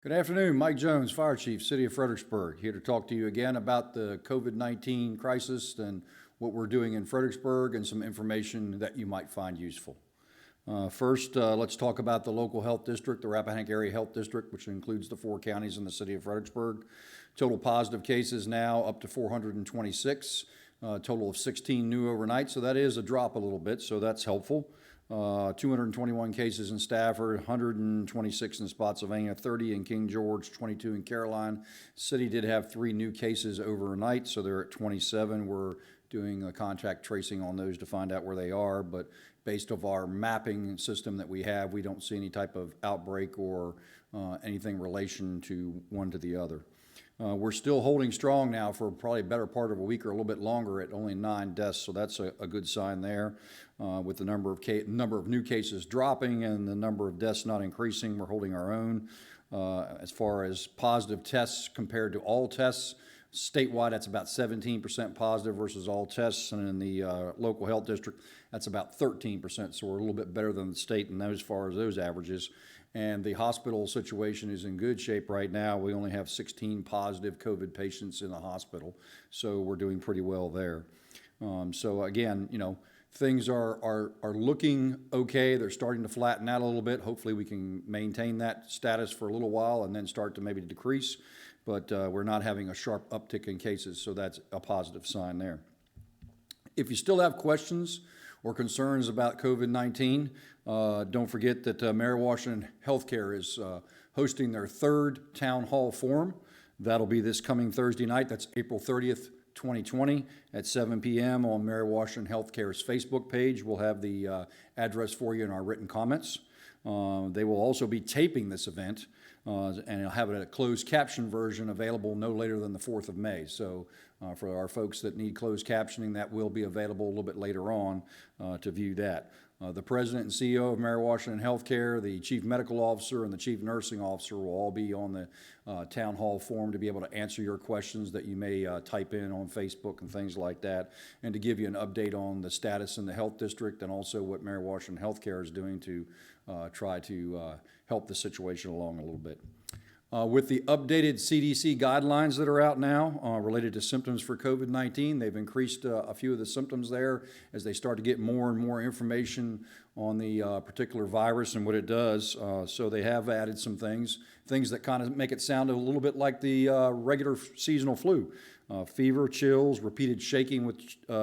Good afternoon, Mike Jones, Fire Chief, City of Fredericksburg, here to talk to you again about the COVID-19 crisis and what we're doing in Fredericksburg and some information that you might find useful. First, let's talk about the local health district, the Rappahannock Area Health District, which includes the 4 counties in the City of Fredericksburg. Total positive cases now up to 426, total of 16 new overnight, so that is a drop a little bit, so that's helpful. 221 cases in Stafford, 126 in Spotsylvania, 30 in King George, 22 in Caroline. City did have 3 new cases overnight, so they're at 27. We're doing a contact tracing on those to find out where they are, but based off our mapping system that we have, we don't see any type of outbreak or anything relation to one to the other. We're still holding strong now for probably a better part of a week or a little bit longer at only 9 deaths, so that's a good sign there. With the number of new cases dropping and the number of deaths not increasing, we're holding our own. As far as positive tests compared to all tests, statewide that's about 17% positive versus all tests, and in the local health district that's about 13%, so we're a little bit better than the state in those, as far as those averages. And the hospital situation is in good shape right now. We only have 16 positive COVID patients in the hospital, so we're doing pretty well there. So again, you know, things are looking okay. They're starting to flatten out a little bit. Hopefully we can maintain that status for a little while and then start to maybe decrease, but we're not having a sharp uptick in cases, so that's a positive sign there. If you still have questions or concerns about COVID-19, don't forget that Mary Washington Healthcare is hosting their 3rd Town Hall Forum. That'll be this coming Thursday night. That's April 30th, 2020 at 7 p.m. on Mary Washington Healthcare's Facebook page. We'll have the address for you in our written comments. They will also be taping this event, and it'll have a closed caption version available no later than the 4th of May. So for our folks that need closed captioning, that will be available a little bit later on to view that. The President and CEO of Mary Washington Healthcare, the Chief Medical Officer, and the Chief Nursing Officer will all be on the Town Hall Forum to be able to answer your questions that you may type in on Facebook and things like that, and to give you an update on the status in the health district and also what Mary Washington Healthcare is doing to try to help the situation along a little bit. With the updated CDC guidelines that are out now related to symptoms for COVID-19, they've increased a few of the symptoms there as they start to get more and more information on the particular virus and what it does. So they have added some things that kind of make it sound a little bit like the regular seasonal flu. Fever, chills, repeated shaking with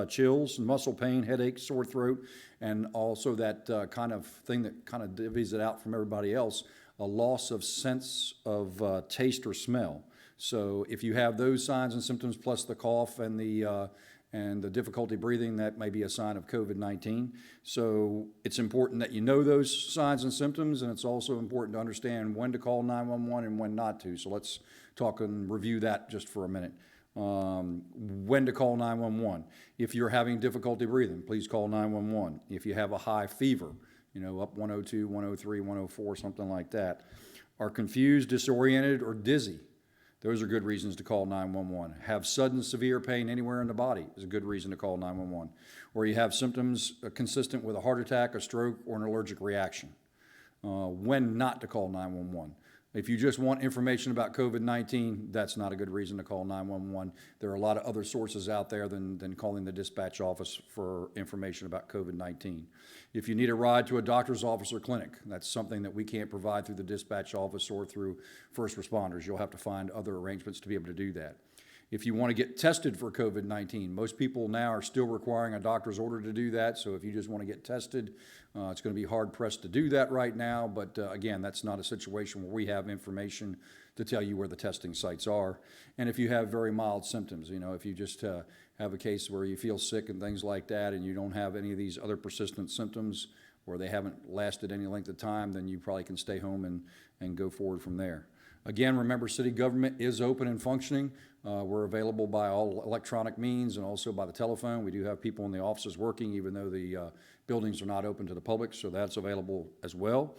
chills, muscle pain, headache, sore throat, and also that kind of thing that kind of divvies it out from everybody else, a loss of sense of taste or smell. So if you have those signs and symptoms plus the cough and the difficulty breathing, that may be a sign of COVID-19. So it's important that you know those signs and symptoms, and it's also important to understand when to call 911 and when not to. So let's talk and review that just for a minute. When to call 911. If you're having difficulty breathing, please call 911. If you have a high fever, you know, up 102, 103, 104, something like that, are confused, disoriented, or dizzy, those are good reasons to call 911. Have sudden severe pain anywhere in the body is a good reason to call 911. Or you have symptoms consistent with a heart attack, a stroke, or an allergic reaction. When not to call 911. If you just want information about COVID-19, that's not a good reason to call 911. There are a lot of other sources out there than calling the dispatch office for information about COVID-19. If you need a ride to a doctor's office or clinic, that's something that we can't provide through the dispatch office or through first responders. You'll have to find other arrangements to be able to do that. If you want to get tested for COVID-19, most people now are still requiring a doctor's order to do that, so if you just want to get tested, it's going to be hard-pressed to do that right now, but again, that's not a situation where we have information to tell you where the testing sites are. And if you have very mild symptoms, you know, if you just have a case where you feel sick and things like that and you don't have any of these other persistent symptoms or they haven't lasted any length of time, then you probably can stay home and go forward from there. Again, remember, city government is open and functioning. We're available by all electronic means and also by the telephone. We do have people in the offices working even though the buildings are not open to the public, so that's available as well.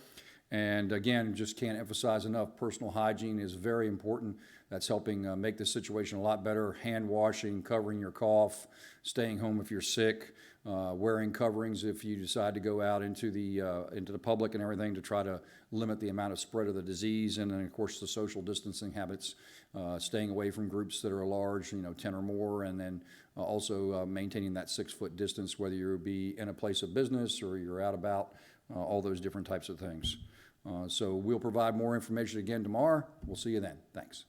And again, just can't emphasize enough, personal hygiene is very important. That's helping make the situation a lot better. Hand washing, covering your cough, staying home if you're sick, wearing coverings if you decide to go out into the public and everything to try to limit the amount of spread of the disease, and then of course the social distancing habits, staying away from groups that are large, 10 or more, and then also maintaining that 6-foot distance, whether you be in a place of business or you're out about, all those different types of things. So we'll provide more information again tomorrow. We'll see you then. Thanks.